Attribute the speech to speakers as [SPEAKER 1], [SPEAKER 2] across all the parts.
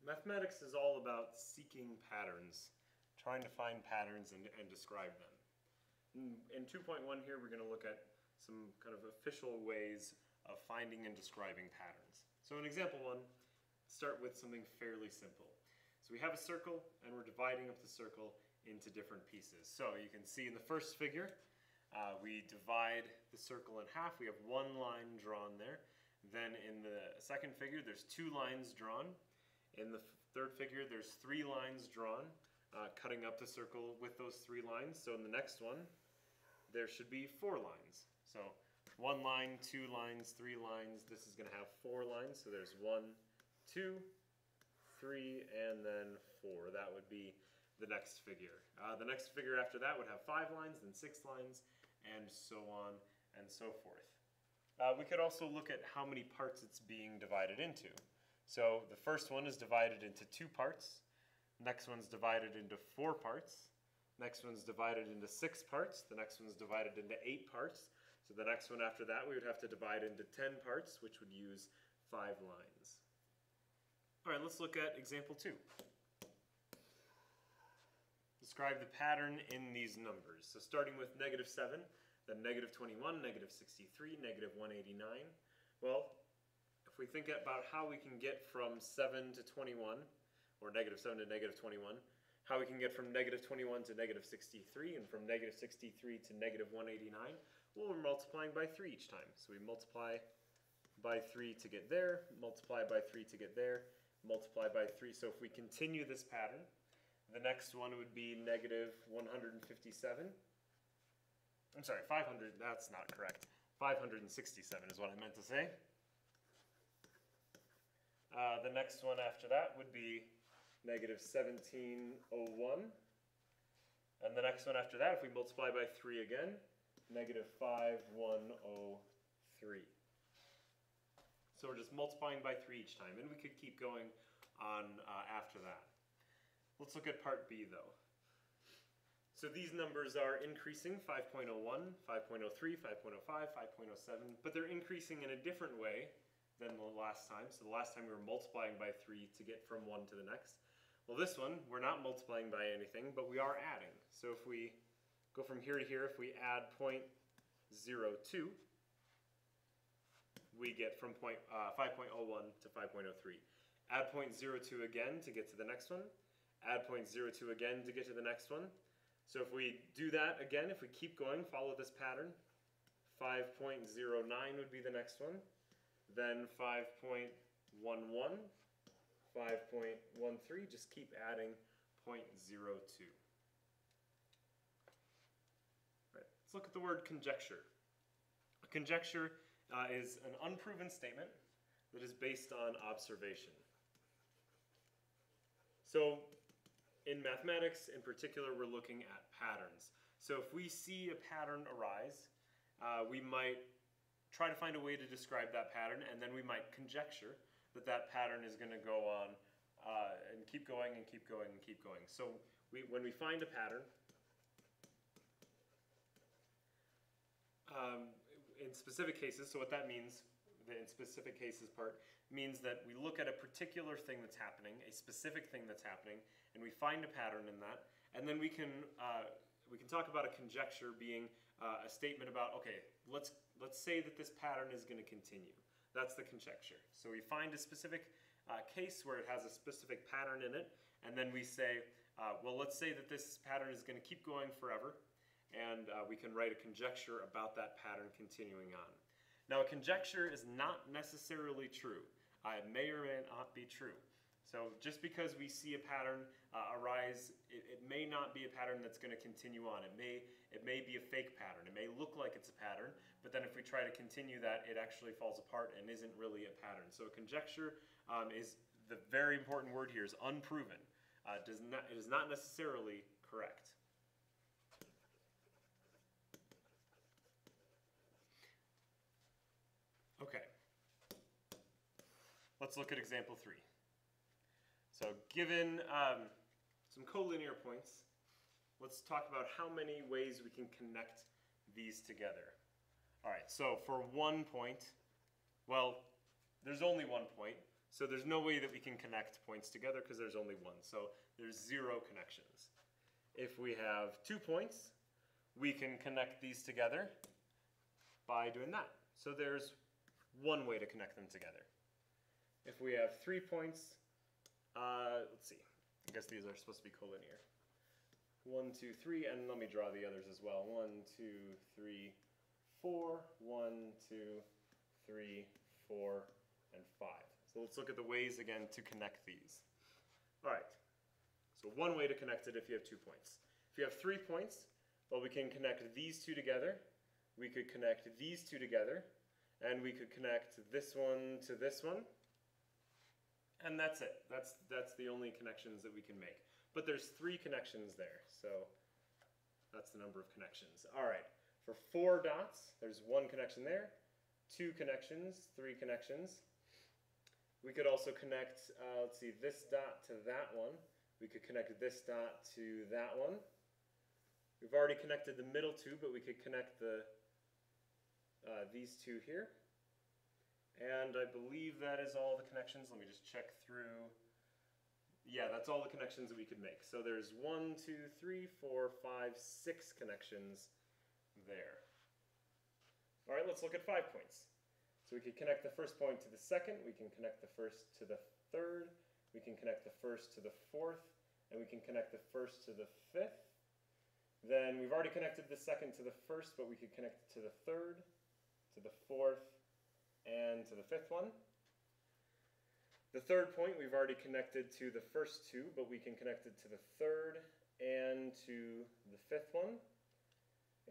[SPEAKER 1] Mathematics is all about seeking patterns, trying to find patterns and describe them. In 2.1 here, we're going to look at some kind of official ways of finding and describing patterns. So in example 1, start with something fairly simple. So we have a circle, and we're dividing up the circle into different pieces. So you can see in the first figure, we divide the circle in half. We have one line drawn there. Then in the second figure, there's 2 lines drawn. In the third figure, there's 3 lines drawn, cutting up the circle with those 3 lines. So in the next one, there should be 4 lines. So 1 line, 2 lines, 3 lines. This is going to have 4 lines. So there's 1, 2, 3, and then 4. That would be the next figure. The next figure after that would have 5 lines, then 6 lines, and so on and so forth. We could also look at how many parts it's being divided into. So the first one is divided into 2 parts. Next one's divided into 4 parts. Next one's divided into 6 parts. The next one's divided into 8 parts. So the next one after that we would have to divide into 10 parts, which would use 5 lines. All right, let's look at example 2. Describe the pattern in these numbers. So starting with -7, then -21, -63, -189. Well, if we think about how we can get from 7 to 21, or -7 to -21, how we can get from -21 to -63, and from -63 to -189, well, we're multiplying by 3 each time. So we multiply by 3 to get there, multiply by 3 to get there, multiply by 3. So if we continue this pattern, the next one would be -157. I'm sorry, 500, that's not correct. 567 is what I meant to say. The next one after that would be -1701. And the next one after that, if we multiply by 3 again, -5103. So we're just multiplying by 3 each time, and we could keep going on after that. Let's look at part B though. So these numbers are increasing, 5.01, 5.03, 5.05, 5.07, but they're increasing in a different way than the last time. So the last time we were multiplying by 3 to get from one to the next. Well, this one, we're not multiplying by anything, but we are adding. So if we go from here to here, if we add 0.02, we get from 5.01 to 5.03. Add 0.02 again to get to the next one. Add 0.02 again to get to the next one. So if we do that again, if we keep going, follow this pattern, 5.09 would be the next one. Then 5.11, 5.13, just keep adding 0.02. Right, let's look at the word conjecture. A conjecture is an unproven statement that is based on observation. So in mathematics in particular, we're looking at patterns. So if we see a pattern arise, we might try to find a way to describe that pattern, and then we might conjecture that that pattern is going to go on and keep going and keep going and keep going. So when we find a pattern, in specific cases, so what that means, the in specific cases part, means that we look at a particular thing that's happening, a specific thing that's happening, and we find a pattern in that, and then we can talk about a conjecture being a statement about, okay, let's say that this pattern is going to continue. That's the conjecture. So we find a specific case where it has a specific pattern in it, and then we say, well, let's say that this pattern is going to keep going forever, and we can write a conjecture about that pattern continuing on. Now, a conjecture is not necessarily true. It may or may not be true. So just because we see a pattern arise, it may not be a pattern that's going to continue on. It may be a fake pattern. It may look like it's a pattern, but then if we try to continue that, it actually falls apart and isn't really a pattern. So a conjecture is, the very important word here is unproven. It is not necessarily correct. Okay, let's look at example 3. So given some collinear points, let's talk about how many ways we can connect these together. All right, so for one point, well, there's only one point, So there's no way that we can connect points together because there's only one. So there's 0 connections. If we have 2 points, we can connect these together by doing that. So there's one way to connect them together. If we have 3 points, let's see. I guess these are supposed to be collinear. 1, 2, 3, and let me draw the others as well. 1, 2, 3, 4. 1, 2, 3, 4, and 5. So let's look at the ways again to connect these. All right. So one way to connect it if you have 2 points. If you have 3 points, well, we can connect these two together. We could connect these two together, and we could connect this one to this one. And that's it. That's the only connections that we can make. But there's 3 connections there, so that's the number of connections. All right, for 4 dots, there's 1 connection there, 2 connections, 3 connections. We could also connect, let's see, this dot to that one. We could connect this dot to that one. We've already connected the middle 2, but we could connect these 2 here. And I believe that is all the connections. Let me just check through. Yeah, that's all the connections that we could make. So there's 1, 2, 3, 4, 5, 6 connections there. All right, let's look at 5 points. So we could connect the first point to the second. We can connect the first to the third. We can connect the first to the fourth. And we can connect the first to the fifth. Then we've already connected the second to the first, but we could connect it to the third, to the fourth, and to the fifth one. The third point we've already connected to the first 2, but we can connect it to the third and to the fifth one.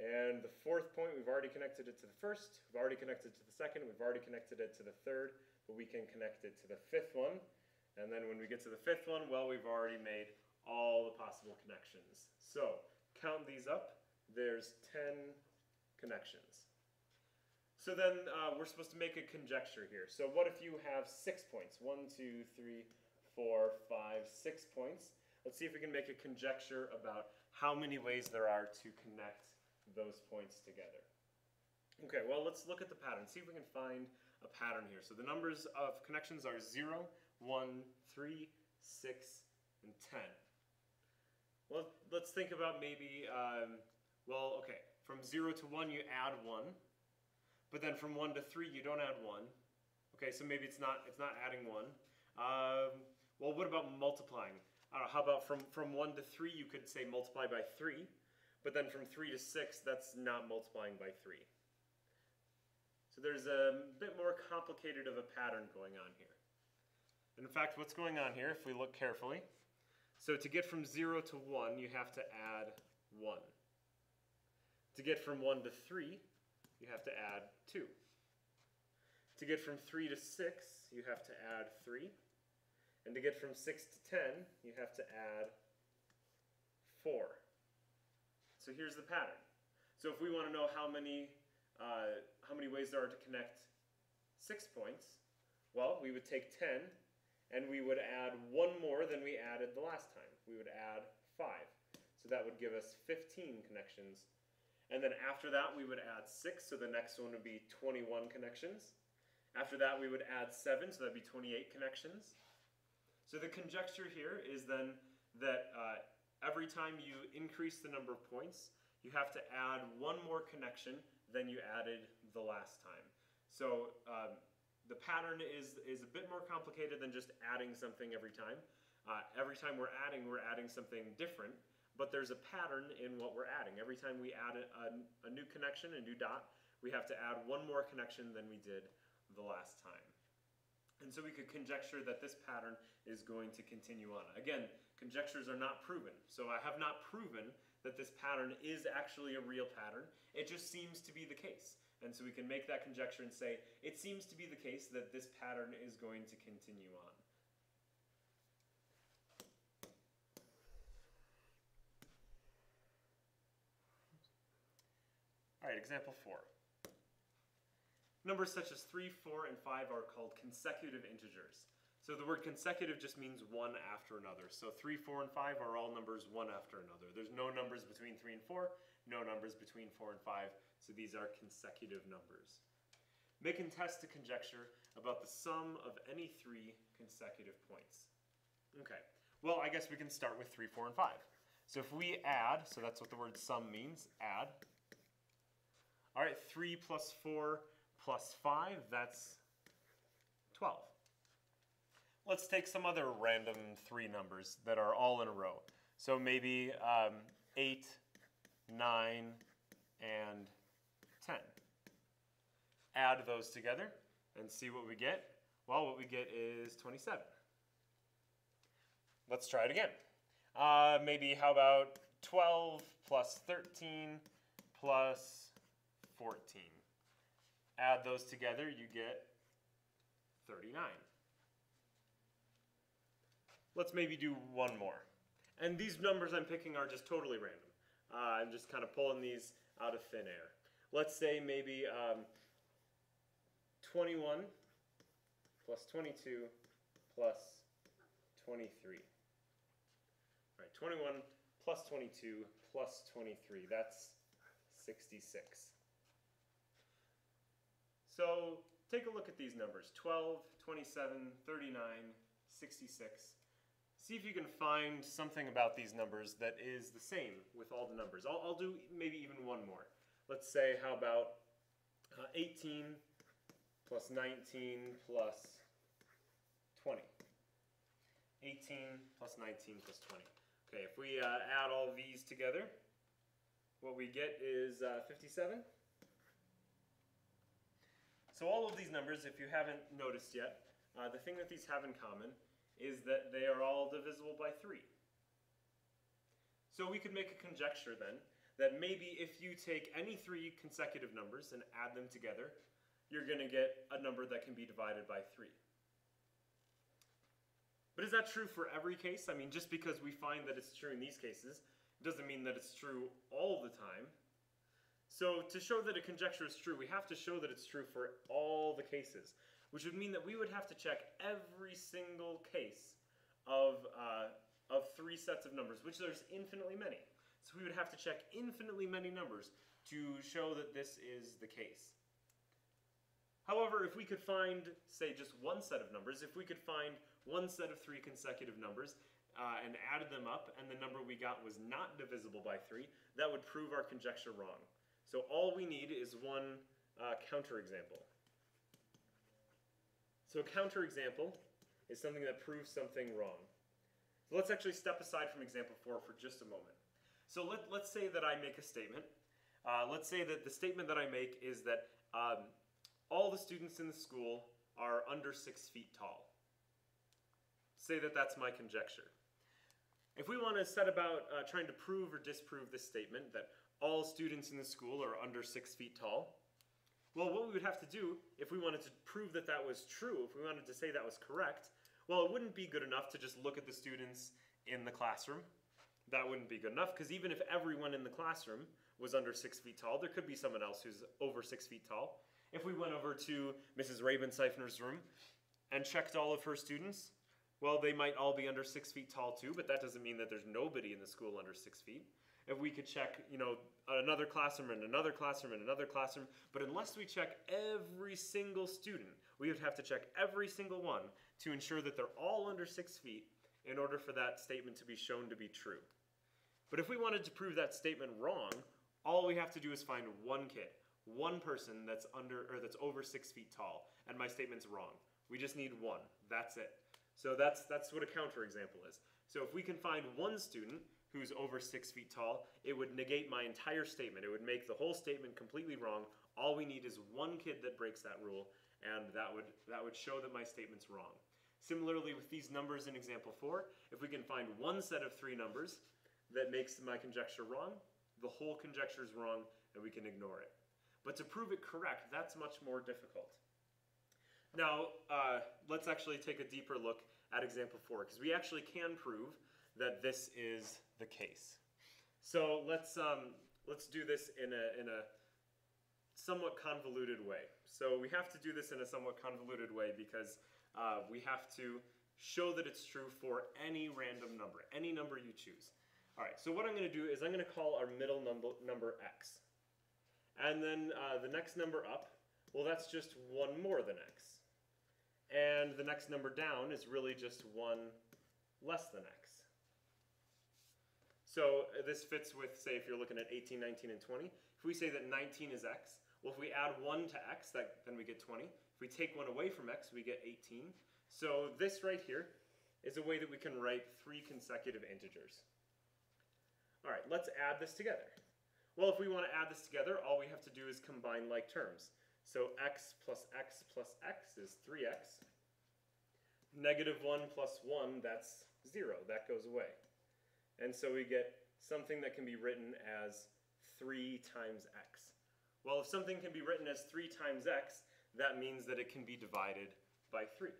[SPEAKER 1] And the fourth point, we've already connected it to the first, we've already connected it to the second, we've already connected it to the third, but we can connect it to the fifth one. And then when we get to the fifth one, well, we've already made all the possible connections. So count these up, there's 10 connections. So then we're supposed to make a conjecture here. So what if you have 6 points? 1, 2, 3, 4, 5, 6 points. Let's see if we can make a conjecture about how many ways there are to connect those points together. Okay, well, let's look at the pattern, see if we can find a pattern here. So the numbers of connections are 0, 1, 3, 6, and 10. Well, let's think about maybe, well, okay, from 0 to 1 you add 1, but then from 1 to 3 you don't add 1. Okay, so maybe it's not adding 1. Well, what about multiplying? How about from 1 to 3 you could say multiply by 3, but then from 3 to 6 that's not multiplying by 3. So there's a bit more complicated of a pattern going on here. And in fact, what's going on here, if we look carefully, so to get from 0 to 1, you have to add 1. To get from 1 to 3, you have to add 2. To get from 3 to 6, you have to add 3. And to get from 6 to 10, you have to add 4. So here's the pattern. So if we want to know how many ways there are to connect 6 points, well, we would take 10, and we would add 1 more than we added the last time. We would add 5. So that would give us 15 connections. And then after that, we would add 6, so the next one would be 21 connections. After that, we would add 7, so that would be 28 connections. So the conjecture here is then that every time you increase the number of points, you have to add 1 more connection than you added the last time. So the pattern is a bit more complicated than just adding something every time. Every time we're adding something different, but there's a pattern in what we're adding. Every time we add a new connection, a new dot, we have to add 1 more connection than we did the last time. And so we could conjecture that this pattern is going to continue on. Again, conjectures are not proven. So I have not proven that this pattern is actually a real pattern. It just seems to be the case. And so we can make that conjecture and say, it seems to be the case that this pattern is going to continue on. All right, example 4. Numbers such as 3, 4, and 5 are called consecutive integers. So the word consecutive just means one after another. So 3, 4, and 5 are all numbers one after another. There's no numbers between 3 and 4, no numbers between 4 and 5. So these are consecutive numbers. Make and test a conjecture about the sum of any 3 consecutive points. Okay, well, I guess we can start with 3, 4, and 5. So if we add, so that's what the word sum means, add. All right, 3 plus 4 plus 5, that's 12. Let's take some other random 3 numbers that are all in a row. So maybe 8, 9, and 10. Add those together and see what we get. Well, what we get is 27. Let's try it again. Maybe how about 12 plus 13 plus 14. Add those together, you get 39. Let's maybe do one more. And these numbers I'm picking are just totally random. I'm just kind of pulling these out of thin air. Let's say maybe 21 plus 22 plus 23. All right, 21 plus 22 plus 23, that's 66. So take a look at these numbers, 12, 27, 39, 66. See if you can find something about these numbers that is the same with all the numbers. I'll do maybe even one more. Let's say, how about 18 plus 19 plus 20. 18 plus 19 plus 20. Okay, if we add all these together, what we get is 57. So all of these numbers, if you haven't noticed yet, the thing that these have in common is that they are all divisible by 3. So we could make a conjecture then that maybe if you take any 3 consecutive numbers and add them together, you're going to get a number that can be divided by 3. But is that true for every case? I mean, just because we find that it's true in these cases doesn't mean that it's true all the time. So to show that a conjecture is true, we have to show that it's true for all the cases, which would mean that we would have to check every single case of 3 sets of numbers, which there's infinitely many. So we would have to check infinitely many numbers to show that this is the case. However, if we could find, say, just one set of numbers, if we could find one set of 3 consecutive numbers and added them up, and the number we got was not divisible by 3, that would prove our conjecture wrong. So all we need is one counterexample. So a counterexample is something that proves something wrong. So let's actually step aside from example 4 for just a moment. So let's say that I make a statement. Let's say that the statement that I make is that all the students in the school are under 6 feet tall. Say that that's my conjecture. If we want to set about trying to prove or disprove this statement, that all students in the school are under 6 feet tall, well, what we would have to do if we wanted to prove that that was true, if we wanted to say that was correct, well, it wouldn't be good enough to just look at the students in the classroom. That wouldn't be good enough, because even if everyone in the classroom was under 6 feet tall, there could be someone else who's over 6 feet tall. If we went over to Mrs. Rabenseifner's room and checked all of her students, well, they might all be under 6 feet tall too, but that doesn't mean that there's nobody in the school under 6 feet. If we could check, another classroom and another classroom and another classroom, but unless we check every single student, we would have to check every single one to ensure that they're all under 6 feet in order for that statement to be shown to be true. But if we wanted to prove that statement wrong, all we have to do is find one kid, one person that's over 6 feet tall, and my statement's wrong. We just need one. That's it. So that's what a counterexample is. So if we can find one student who's over 6 feet tall, it would negate my entire statement. It would make the whole statement completely wrong. All we need is one kid that breaks that rule, and that would show that my statement's wrong. Similarly, with these numbers in example 4, if we can find one set of 3 numbers that makes my conjecture wrong, the whole conjecture is wrong, and we can ignore it. But to prove it correct, that's much more difficult. Now, let's actually take a deeper look at example 4, because we actually can prove that this is the case. So let's do this in a somewhat convoluted way. So we have to do this in a somewhat convoluted way because we have to show that it's true for any random number, any number you choose. All right, so what I'm going to do is I'm going to call our middle number x. And then the next number up, Well, that's just 1 more than x. And the next number down is really just 1 less than x. So this fits with, say, if you're looking at 18, 19, and 20. If we say that 19 is x, well, if we add 1 to x, then we get 20. If we take 1 away from x, we get 18. So this right here is a way that we can write 3 consecutive integers. All right, let's add this together. Well, if we want to add this together, all we have to do is combine like terms. So x plus x plus x is 3x. Negative 1 plus 1, that's 0. That goes away. And so we get something that can be written as 3 times x. Well, if something can be written as 3 times x, that means that it can be divided by 3.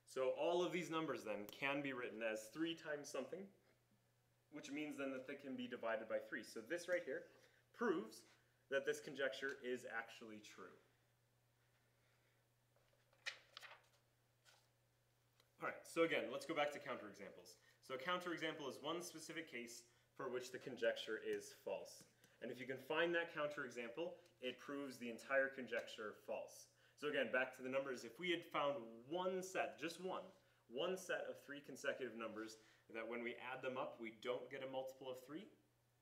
[SPEAKER 1] So all of these numbers then can be written as 3 times something, which means then that they can be divided by 3. So this right here proves that this conjecture is actually true. All right, so again, let's go back to counterexamples. So a counterexample is one specific case for which the conjecture is false. And if you can find that counterexample, it proves the entire conjecture false. So again, back to the numbers, if we had found one set, just one set of 3 consecutive numbers that when we add them up, we don't get a multiple of 3,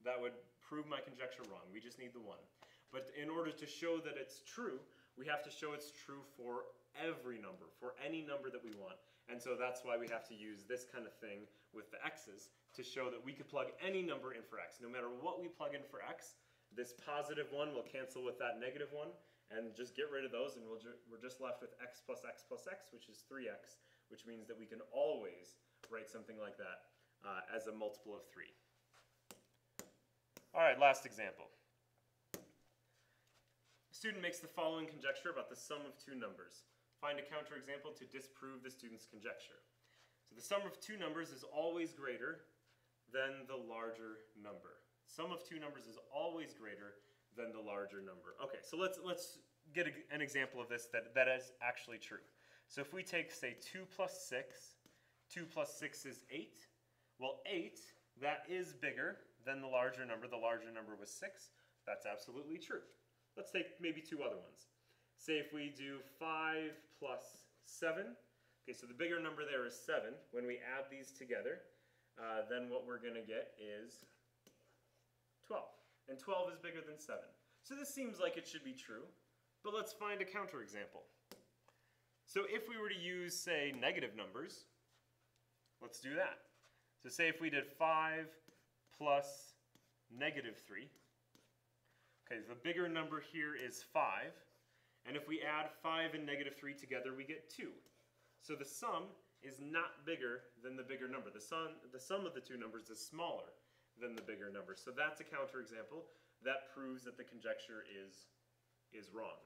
[SPEAKER 1] that would prove my conjecture wrong. We just need the 1. But in order to show that it's true, we have to show it's true for every number, for any number that we want. And so that's why we have to use this kind of thing with the x's to show that we could plug any number in for x. No matter what we plug in for x, this positive 1 will cancel with that negative 1, and just get rid of those, and we're just left with x plus x plus x, which is 3x, which means that we can always write something like that as a multiple of 3. All right, last example. A student makes the following conjecture about the sum of 2 numbers. Find a counterexample to disprove the student's conjecture. So the sum of 2 numbers is always greater than the larger number. Sum of 2 numbers is always greater than the larger number. Okay, so let's get an example of this that is actually true. So if we take, say, 2 plus 6, 2 plus 6 is 8. Well, 8, that is bigger than the larger number. The larger number was 6. That's absolutely true. Let's take maybe 2 other ones. Say if we do 5 plus 7. Okay, so the bigger number there is 7. When we add these together, then what we're going to get is 12. And 12 is bigger than 7. So this seems like it should be true, but let's find a counterexample. So if we were to use, say, negative numbers, let's do that. So say if we did 5 plus negative 3. Okay, the bigger number here is 5. And if we add 5 and negative 3 together, we get 2. So the sum is not bigger than the bigger number. The sum of the 2 numbers is smaller than the bigger number. So that's a counterexample that proves that the conjecture is wrong.